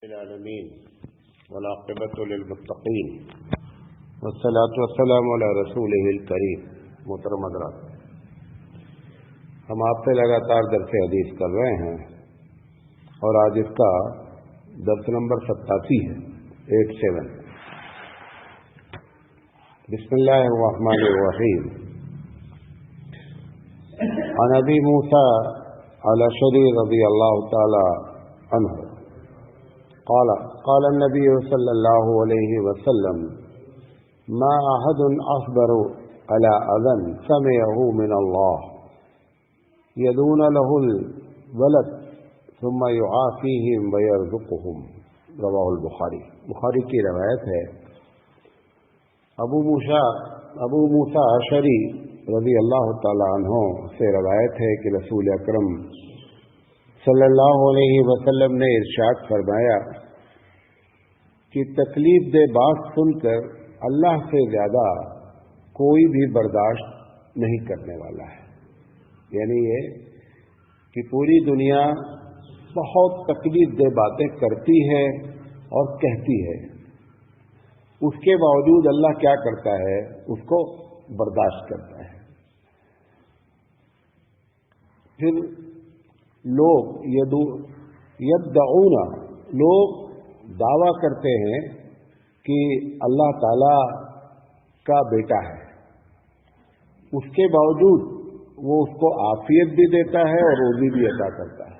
العالمين والعاقبة للمتقين والصلاة والسلام على رسوله الكريم. محترم حضرات، ہم آپ سے لگاتار درس حدیث کر رہے ہیں اور آج اس کا درس نمبر 87 ہے 87. بسم اللہ الرحمن الرحیم. عن ابی موسیٰ الاشعری رضی اللہ تعالی عنہ قال النبي صلى الله عليه وسلم ما أحد أصبر على أذى سمعه من الله يدعون له الولد ثم يعافيهم ويرزقهم. رواه البخاری. بخاری کی روایت ہے. ابو موسیٰ اشعری رضی اللہ تعالی عنہ سے روایت ہے کہ رسول اکرم صلی اللہ علیہ وسلم نے ارشاد فرمایا کہ تکلیف دہ بات سن کر اللہ سے زیادہ کوئی بھی برداشت نہیں کرنے والا ہے. یعنی یہ کہ پوری دنیا بہت تکلیف دہ باتیں کرتی ہے اور کہتی ہے، اس کے باوجود اللہ کیا کرتا ہے؟ اس کو برداشت کرتا ہے. پھر لوگ یدعون لوگ دعویٰ کرتے ہیں کہ اللہ تعالی کا بیٹا ہے، اس کے باوجود وہ اس کو عافیت بھی دیتا ہے اور روزی بھی عطا کرتا ہے.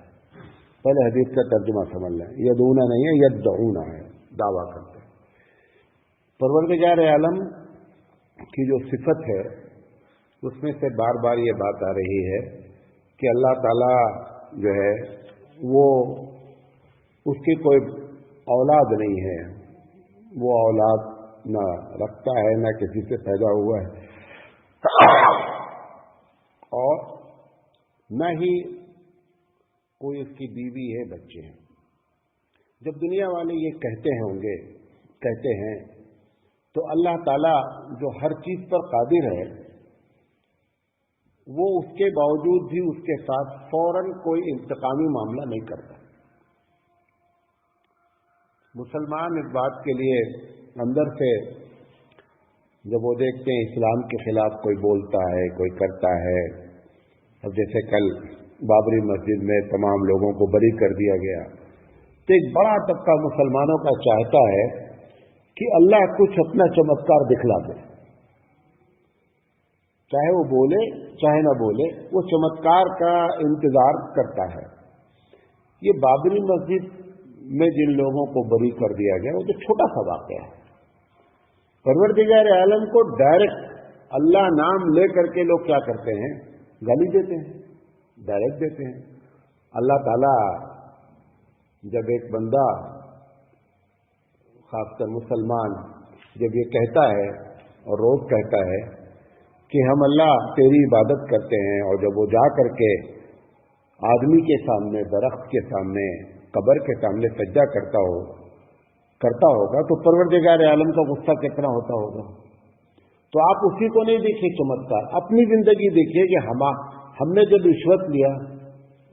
پہلے حدیث کا ترجمہ سمجھ لیں. یدعون نہیں ہے، یدعون ہے، دعویٰ کرتے ہیں. پروردگار عالم کی جو صفت ہے اس میں سے بار بار یہ بات آ رہی ہے کہ اللہ تعالی جو ہے وہ اس کی کوئی اولاد نہیں ہے، وہ اولاد نہ رکھتا ہے نہ کسی سے پیدا ہوا ہے اور نہ ہی کوئی اس کی بیوی ہے، بچے ہیں. جب دنیا والے یہ کہتے ہیں تو اللہ تعالی جو ہر چیز پر قادر ہے وہ اس کے باوجود بھی اس کے ساتھ فوراً کوئی انتقامی معاملہ نہیں کرتا. مسلمان اس بات کے لیے اندر سے جب وہ دیکھتے ہیں اسلام کے خلاف کوئی بولتا ہے، کوئی کرتا ہے، اب جیسے کل بابری مسجد میں تمام لوگوں کو بری کر دیا گیا، تو ایک بڑا طبقہ مسلمانوں کا چاہتا ہے کہ اللہ کچھ اپنا چمتکار دکھلا دے. چاہے وہ بولے چاہے نہ بولے، وہ چمتکار کا انتظار کرتا ہے. یہ بابری مسجد میں جن لوگوں کو بری کر دیا گیا وہ تو چھوٹا سا واقعہ ہے. پروردگار عالم کو ڈائریکٹ اللہ نام لے کر کے لوگ کیا کرتے ہیں؟ گالی دیتے ہیں، ڈائریکٹ دیتے ہیں. اللہ تعالی جب ایک بندہ خاص کر مسلمان جب یہ کہتا ہے اور روز کہتا ہے کہ ہم اللہ تیری عبادت کرتے ہیں، اور جب وہ جا کر کے آدمی کے سامنے، درخت کے سامنے، قبر کے سامنے سجدہ کرتا ہوگا تو پروردگار عالم کا غصہ کتنا ہوتا ہوگا. تو آپ اسی کو نہیں دیکھیے چمتکار، اپنی زندگی دیکھیے کہ ہم نے جب رشوت لیا،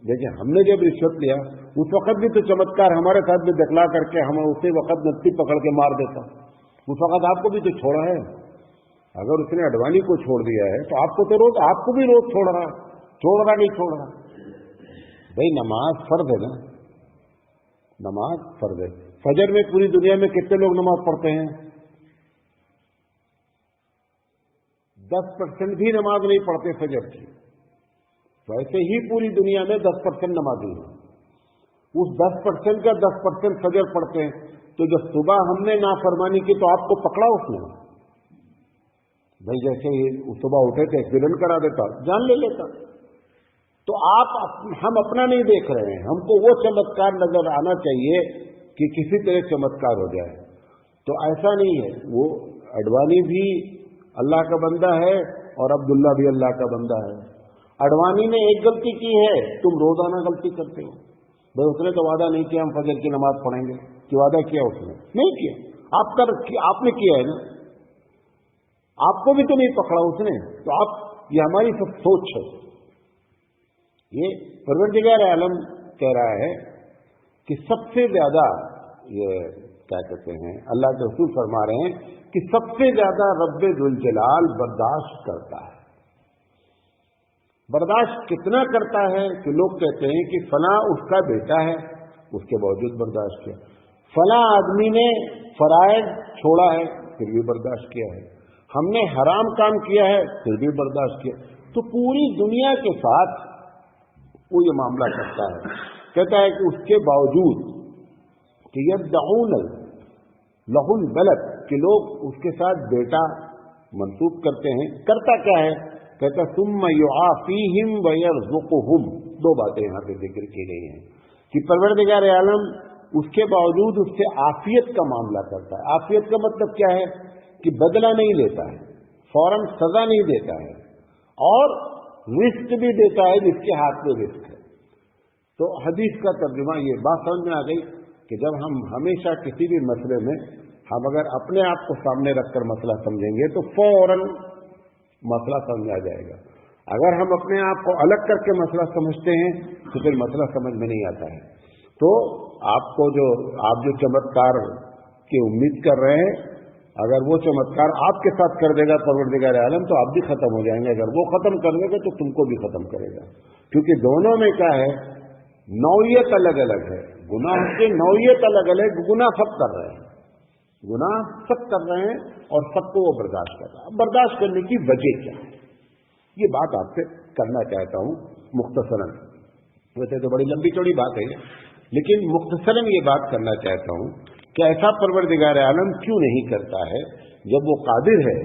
دیکھیں ہم نے جب رشوت لیا اس وقت بھی تو چمتکار ہمارے ساتھ بھی دکھلا کر کے ہمیں اسی وقت نتی پکڑ کے مار دیتا. اس وقت آپ کو بھی تو چھوڑا ہے. اگر اس نے اڈوانی کو چھوڑ دیا ہے تو آپ کو بھی روز چھوڑ رہا نہیں چھوڑ رہا. بھائی نماز فرض ہے نا، نماز فرض ہے. فجر میں پوری دنیا میں کتنے لوگ نماز پڑھتے ہیں؟ 10% بھی نماز نہیں پڑھتے فجر کی. ویسے ہی پوری دنیا میں 10% نمازی ہیں. اس 10% کا 10% فجر پڑھتے ہیں. تو جب صبح ہم نے نافرمانی کی تو آپ کو پکڑا اس نے؟ بھائی جیسے ہی صبح اٹھے تھے ایکسیڈنٹ کرا دیتا، جان لے لیتا. تو ہم اپنا نہیں دیکھ رہے ہیں، ہم کو وہ چمتکار نظر آنا چاہیے کہ کسی طرح چمتکار ہو جائے. تو ایسا نہیں ہے. وہ اڈوانی بھی اللہ کا بندہ ہے اور عبداللہ بھی اللہ کا بندہ ہے. اڈوانی نے ایک غلطی کی ہے، تم روزانہ غلطی کرتے ہو. بھائی اس نے تو وعدہ نہیں کیا ہم فجر کی نماز پڑھیں گے، کہ وعدہ کیا اس نے نہیں کیا. آپ نے کیا ہے نا، آپ کو بھی تو نہیں پکڑا اس نے. تو یہ ہماری سب سوچ ہے. یہ پروردگار عالم کہہ رہا ہے کہ سب سے زیادہ یہ کیا کہتے ہیں اللہ کے رسول فرما رہے ہیں کہ سب سے زیادہ رب ذوالجلال برداشت کرتا ہے. برداشت کتنا کرتا ہے کہ لوگ کہتے ہیں کہ فلاں اس کا بیٹا ہے, اس کے باوجود برداشت کیا. فلاں آدمی نے فرائض چھوڑا ہے پھر بھی برداشت کیا ہے. ہم نے حرام کام کیا ہے پھر بھی برداشت کیا. تو پوری دنیا کے ساتھ وہ یہ معاملہ کرتا ہے. کہتا ہے کہ اس کے باوجود کہ یدعون لہ الولد, کہ لوگ اس کے ساتھ بیٹا منسوب کرتے ہیں. کرتا کیا ہے؟ کہتا ثم یعافیہم ویرزقہم. دو باتیں یہاں پہ ذکر کی گئی ہیں کہ پروردگار عالم اس کے باوجود اس سے عافیت کا معاملہ کرتا ہے. عافیت کا مطلب کیا ہے؟ کہ بدلہ نہیں لیتا ہے, فوراً سزا نہیں دیتا ہے, اور رزق بھی دیتا ہے جس کے ہاتھ میں رزق ہے. تو حدیث کا ترجمہ یہ بات سمجھ میں آ گئی کہ جب ہم ہمیشہ کسی بھی مسئلے میں ہم اگر اپنے آپ کو سامنے رکھ کر مسئلہ سمجھیں گے تو فوراً مسئلہ سمجھ آ جائے گا. اگر ہم اپنے آپ کو الگ کر کے مسئلہ سمجھتے ہیں تو پھر مسئلہ سمجھ میں نہیں آتا ہے. تو آپ جو چمتکار کی امید کر رہے ہیں, اگر وہ چمتکار آپ کے ساتھ کر دے گا پروردگار عالم تو آپ بھی ختم ہو جائیں گے. اگر وہ ختم کر دے گا تو تم کو بھی ختم کرے گا, کیونکہ دونوں میں کیا ہے, نوعیت الگ الگ ہے. گناہ کی نوعیت الگ الگ, گناہ سب کر رہے ہیں, گناہ سب کر رہے ہیں اور سب کو وہ برداشت کر رہا ہے. برداشت کرنے کی وجہ کیا ہے, یہ بات آپ سے کرنا چاہتا ہوں مختصراً. ویسے تو بڑی لمبی چوڑی بات ہے لیکن مختصراً یہ بات کرنا چاہتا ہوں کہ ایسا پروردگار عالم کیوں نہیں کرتا ہے جب وہ قادر ہے,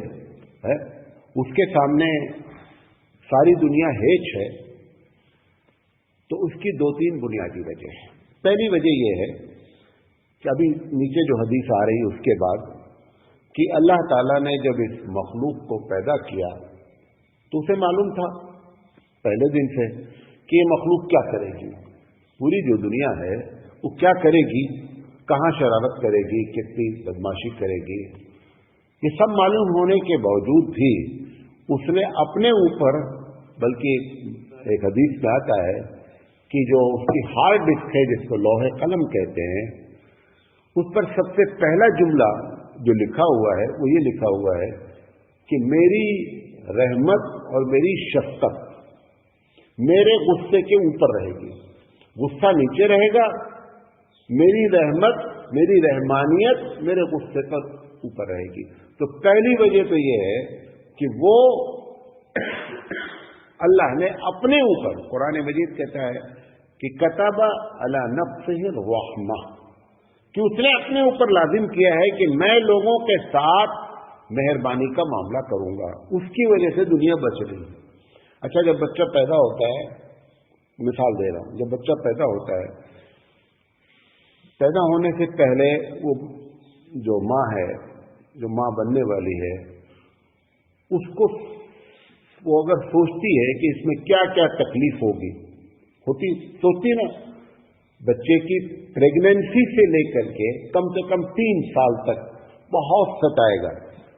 اس کے سامنے ساری دنیا ہیچ ہے. تو اس کی دو تین بنیادی وجہ ہے. پہلی وجہ یہ ہے کہ ابھی نیچے جو حدیث آ رہی اس کے بعد کہ اللہ تعالیٰ نے جب اس مخلوق کو پیدا کیا تو اسے معلوم تھا پہلے دن سے کہ یہ مخلوق کیا کرے گی, پوری جو دنیا ہے وہ کیا کرے گی, کہاں شرارت کرے گی, کتنی بدماشی کرے گی. یہ سب معلوم ہونے کے باوجود بھی اس نے اپنے اوپر, بلکہ ایک حدیث میں آتا ہے کہ جو اس کی ہارڈ ڈسک ہے جس کو لوح قلم کہتے ہیں, اس پر سب سے پہلا جملہ جو لکھا ہوا ہے وہ یہ لکھا ہوا ہے کہ میری رحمت اور میری شفقت میرے غصے کے اوپر رہے گی. غصہ نیچے رہے گا, میری رحمت میری رحمانیت میرے غصے پر اوپر رہے گی. تو پہلی وجہ تو یہ ہے کہ وہ اللہ نے اپنے اوپر, قرآن مجید کہتا ہے کہ کتب علی نفسہ الرحمہ, کہ اس نے اپنے اوپر لازم کیا ہے کہ میں لوگوں کے ساتھ مہربانی کا معاملہ کروں گا. اس کی وجہ سے دنیا بچ رہی ہے. اچھا, جب بچہ پیدا ہوتا ہے, مثال دے رہا ہوں, جب بچہ پیدا ہوتا ہے, پیدا ہونے سے پہلے وہ جو ماں ہے, جو ماں بننے والی ہے, اس کو وہ اگر سوچتی ہے کہ اس میں کیا کیا تکلیف ہوگی, سوچتی نا. بچے کی پریگنینسی سے لے کر کے کم سے کم 3 سال تک بہت ستائے گا.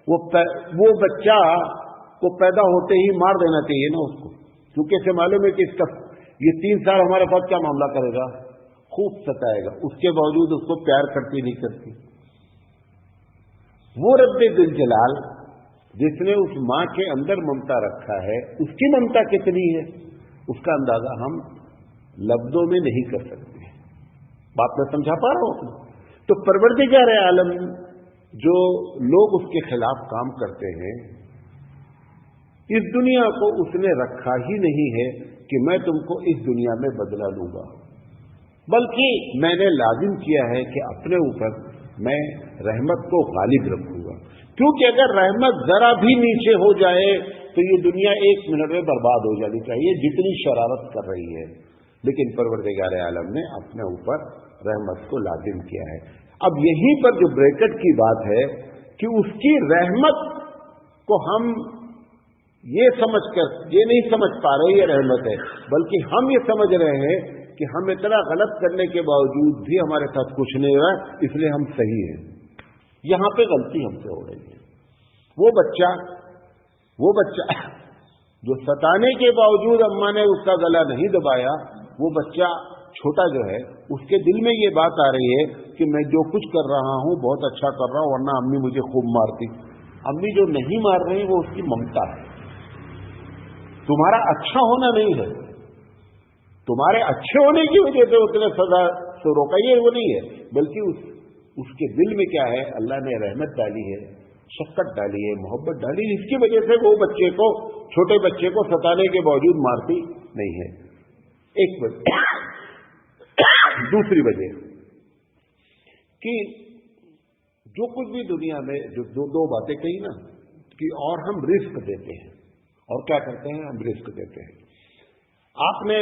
وہ بچہ کو پیدا ہوتے ہی مار دینا چاہیے نا اس کو, کیونکہ اسے معلوم ہے کہ اس کا یہ 3 سال ہمارے پاس کیا معاملہ کرے گا, خوب ستائے گا. اس کے باوجود اس کو پیار کرتی نہیں کرتی. وہ رب ذوالجلال جس نے اس ماں کے اندر ممتا رکھا ہے, اس کی ممتا کتنی ہے اس کا اندازہ ہم لفظوں میں نہیں کر سکتے. بات میں سمجھا پا رہا ہوں. تو پروردگار عالم جو لوگ اس کے خلاف کام کرتے ہیں, اس دنیا کو اس نے رکھا ہی نہیں ہے کہ میں تم کو اس دنیا میں بدلا لوں گا, بلکہ میں نے لازم کیا ہے کہ اپنے اوپر میں رحمت کو غالب رکھوں گا. کیونکہ اگر رحمت ذرا بھی نیچے ہو جائے تو یہ دنیا 1 منٹ میں برباد ہو جانی چاہیے جتنی شرارت کر رہی ہے. لیکن پروردگار عالم نے اپنے اوپر رحمت کو لازم کیا ہے. اب یہیں پر جو بریکٹ کی بات ہے کہ اس کی رحمت کو ہم یہ نہیں سمجھ پا رہے یہ رحمت ہے, بلکہ ہم یہ سمجھ رہے ہیں کہ ہم اتنا غلط کرنے کے باوجود بھی ہمارے ساتھ کچھ نہیں ہوا اس لیے ہم صحیح ہیں. یہاں پہ غلطی ہم سے ہو رہی ہے. وہ بچہ جو ستانے کے باوجود اماں نے اس کا گلا نہیں دبایا, وہ بچہ چھوٹا جو ہے اس کے دل میں یہ بات آ رہی ہے کہ میں جو کچھ کر رہا ہوں بہت اچھا کر رہا ہوں، ورنہ امی مجھے خوب مارتی. امی جو نہیں مار رہی وہ اس کی ممتا ہے. تمہارا اچھا ہونا نہیں ہے، تمہارے اچھے ہونے کی وجہ سے اس نے سزا سے روکا، یہ وہ نہیں ہے، بلکہ اس کے دل میں کیا ہے، اللہ نے رحمت ڈالی ہے، شفقت ڈالی ہے، محبت ڈالی ہے، اس کی وجہ سے وہ بچے کو، چھوٹے بچے کو ستانے کے باوجود مارتی نہیں ہے. ایک وجہ. دوسری وجہ کہ جو کچھ بھی دنیا میں جو دو باتیں کہی نا کہ اور ہم رزق دیتے ہیں، اور کیا کرتے ہیں، ہم رزق دیتے ہیں. آپ نے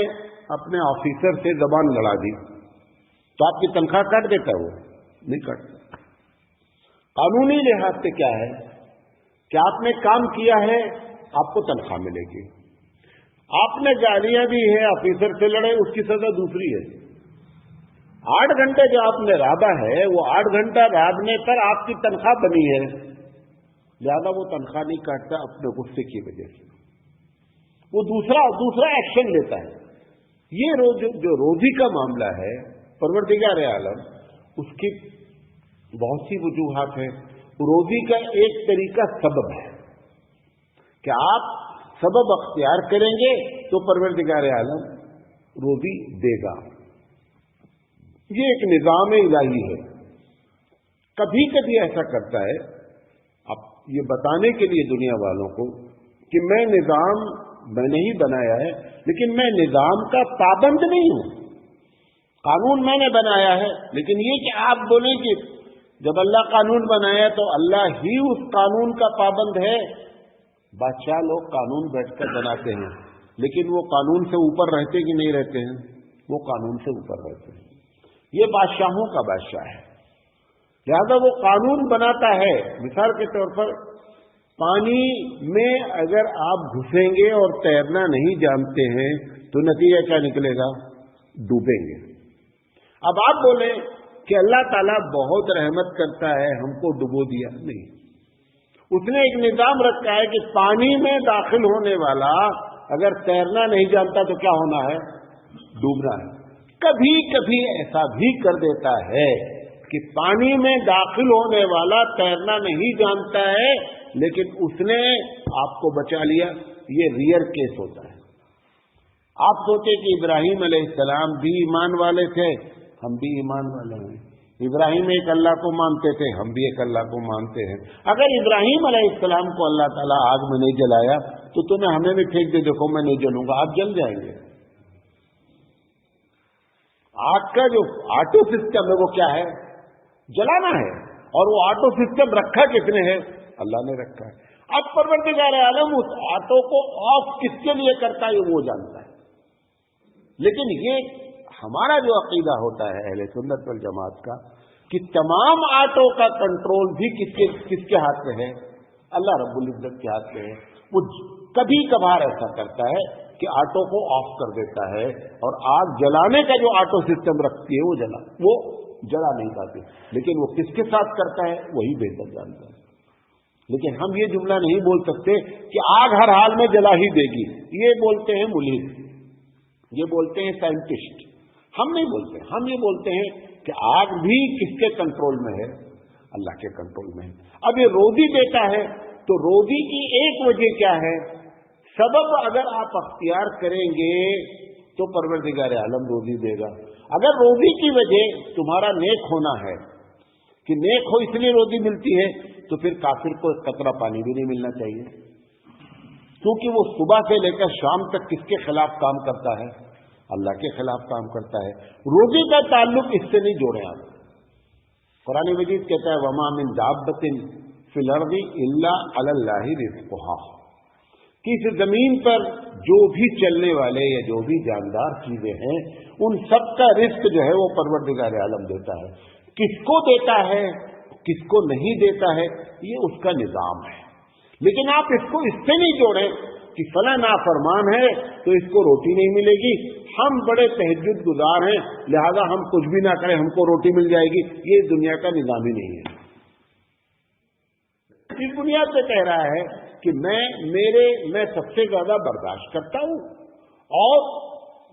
اپنے آفیسر سے زبان لڑا دی تو آپ کی تنخواہ کاٹ دیتا ہے، وہ نہیں کاٹتا. قانونی لحاظ سے کیا ہے کہ آپ نے کام کیا ہے، آپ کو تنخواہ ملے گی. آپ نے گالیاں دی ہے، آفیسر سے لڑے، اس کی سزا دوسری ہے. 8 گھنٹے جو آپ نے رادا ہے، وہ 8 گھنٹہ رادنے پر آپ کی تنخواہ بنی ہے، لہذا وہ تنخواہ نہیں کاٹتا اپنے غصے کی وجہ سے، وہ دوسرا ایکشن لیتا ہے. یہ جو روزی کا معاملہ ہے، پروردگار عالم اس کی بہت سی وجوہات ہیں. روزی کا ایک طریقہ سبب ہے کہ آپ سبب اختیار کریں گے تو پروردگار عالم روزی دے گا. یہ ایک نظام الہی ہے. کبھی کبھی ایسا کرتا ہے، اب یہ بتانے کے لیے دنیا والوں کو کہ میں نظام میں نے ہی بنایا ہے، لیکن میں نظام کا پابند نہیں ہوں. قانون میں نے بنایا ہے، لیکن یہ کہ آپ بولیں کہ جب اللہ قانون بنایا تو اللہ ہی اس قانون کا پابند ہے. بادشاہ لوگ قانون بیٹھ کر بناتے ہیں، لیکن وہ قانون سے اوپر رہتے کہ نہیں رہتے ہیں؟ وہ قانون سے اوپر رہتے ہیں. یہ بادشاہوں کا بادشاہ ہے، لہذا وہ قانون بناتا ہے. مثال کے طور پر پانی میں اگر آپ گھسیں گے اور تیرنا نہیں جانتے ہیں تو نتیجہ کیا نکلے گا؟ ڈوبیں گے. اب آپ بولیں کہ اللہ تعالیٰ بہت رحمت کرتا ہے، ہم کو ڈبو دیا. نہیں، اس نے ایک نظام رکھا ہے کہ پانی میں داخل ہونے والا اگر تیرنا نہیں جانتا تو کیا ہونا ہے؟ ڈوبنا ہے. کبھی کبھی ایسا بھی کر دیتا ہے کہ پانی میں داخل ہونے والا تیرنا نہیں جانتا ہے، لیکن اس نے آپ کو بچا لیا. یہ ریئر کیس ہوتا ہے. آپ سوچیں کہ ابراہیم علیہ السلام بھی ایمان والے تھے، ہم بھی ایمان والے ہیں. ابراہیم ایک اللہ کو مانتے تھے، ہم بھی ایک اللہ کو مانتے ہیں. اگر ابراہیم علیہ السلام کو اللہ تعالیٰ آگ میں نہیں جلایا تو تمہیں ہمیں بھی پھینک دے، دیکھو میں نہیں جلوں گا، آپ جل جائیں گے. آگ کا جو آٹو سسٹم ہے وہ کیا ہے؟ جلانا ہے. اور وہ آٹو سسٹم رکھا کس نے ہے؟ اللہ نے رکھا ہے. اب پروردگار عالم اس آٹو کو آف کس کے لیے کرتا ہے وہ جانتا ہے. لیکن یہ ہمارا جو عقیدہ ہوتا ہے اہل سنت والجماعت کا کہ تمام آٹو کا کنٹرول بھی کس کے ہاتھ میں ہے؟ اللہ رب العزت کے ہاتھ میں ہے. وہ کبھی کبھار ایسا کرتا ہے کہ آٹو کو آف کر دیتا ہے، اور آگ جلانے کا جو آٹو سسٹم رکھتی ہے وہ جلا نہیں پاتی. لیکن وہ کس کے ساتھ کرتا ہے وہی بہتر جانتا ہے. لیکن ہم یہ جملہ نہیں بول سکتے کہ آگ ہر حال میں جلا ہی دے گی. یہ بولتے ہیں ملحد، یہ بولتے ہیں سائنٹسٹ. ہم نہیں بولتے. ہم یہ بولتے ہیں کہ آگ بھی کس کے کنٹرول میں ہے؟ اللہ کے کنٹرول میں ہے. اب یہ روزی دیتا ہے تو روزی کی ایک وجہ کیا ہے؟ سبب اگر آپ اختیار کریں گے تو پروردگار عالم روزی دے گا. اگر روزی کی وجہ تمہارا نیک ہونا ہے کہ نیک ہو اس لیے روزی ملتی ہے، تو پھر کافر کو ایک قطرہ پانی بھی نہیں ملنا چاہیے، کیونکہ وہ صبح سے لے کر شام تک کس کے خلاف کام کرتا ہے؟ اللہ کے خلاف کام کرتا ہے. روزی کا تعلق اس سے نہیں جوڑیں آپ. قرآن مجید کہتا ہے وَمَا مِن دَابَّةٍ فِي الْأَرْضِ إِلَّا عَلَى اللَّهِ رِزْقُهَا، کہ اس زمین پر جو بھی چلنے والے یا جو بھی جاندار چیزیں ہیں ان سب کا رزق جو ہے وہ پروردگار عالم دیتا ہے. کس کو دیتا ہے کس کو نہیں دیتا ہے یہ اس کا نظام ہے. لیکن آپ اس کو اس سے نہیں جوڑیں کہ فلاں نافرمان ہے تو اس کو روٹی نہیں ملے گی، ہم بڑے تہجد گزار ہیں لہذا ہم کچھ بھی نہ کریں ہم کو روٹی مل جائے گی. یہ دنیا کا نظام ہی نہیں ہے. اس بنیاد پہ کہہ رہا ہے کہ میں سب سے زیادہ برداشت کرتا ہوں، اور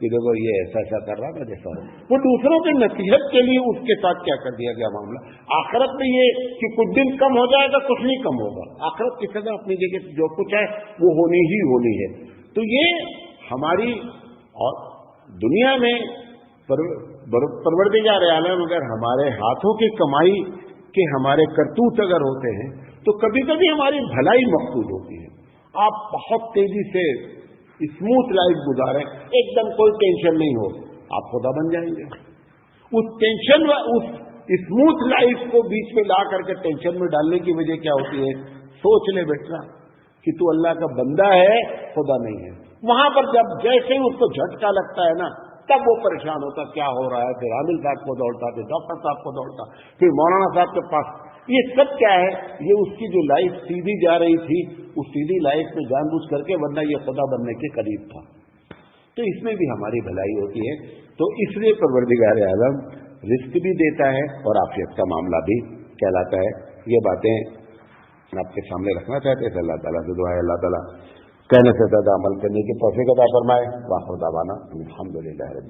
کہ دیکھو یہ ایسا ایسا کر رہا تھا جیسا ہو. وہ دوسروں کے نصیحت کے لیے اس کے ساتھ کیا کر دیا گیا معاملہ. آخرت میں یہ کہ کچھ دن کم ہو جائے گا، کچھ نہیں کم ہوگا. آخرت کی سزا اپنی جگہ جو کچھ ہے وہ ہونی ہی ہونی ہے. تو یہ ہماری اور دنیا میں پروردگار عالم اگر ہمارے ہاتھوں کی کمائی کے ہمارے کرتوت اگر ہوتے ہیں تو کبھی کبھی ہماری بھلائی مقصود ہوتی ہے. آپ بہت تیزی سے اسموتھ لائف گزاریں، ایک دم کوئی ٹینشن نہیں ہو، آپ خدا بن جائیں گے. اس ٹینشن اس اسموتھ لائف کو بیچ میں لا کر کے ٹینشن میں ڈالنے کی وجہ کیا ہوتی ہے؟ سوچ لے بیٹا کہ تو اللہ کا بندہ ہے، خدا نہیں ہے. وہاں پر جب جیسے ہی اس کو جھٹکا لگتا ہے نا، تب وہ پریشان ہوتا کیا ہو رہا ہے. پھر عامل صاحب کو دوڑتا، پھر ڈاکٹر صاحب کو دوڑتا، پھر مولانا صاحب کے پاس. یہ سب کیا ہے؟ یہ اس کی جو لائف سیدھی جا رہی تھی، اس سیدھی لائف میں جان بوجھ کر کے، ورنہ یہ خدا بننے کے قریب تھا. تو اس میں بھی ہماری بھلائی ہوتی ہے. تو اس لیے پروردگار عالم رزق بھی دیتا ہے اور عافیت کا معاملہ بھی کہلاتا ہے. یہ باتیں آپ کے سامنے رکھنا چاہتے تھے. اللہ تعالیٰ سے دعا ہے اللہ تعالیٰ کہنے سے زیادہ عمل کرنے کی توفیق عطا فرمائے. واخر دعوانا الحمدللہ رب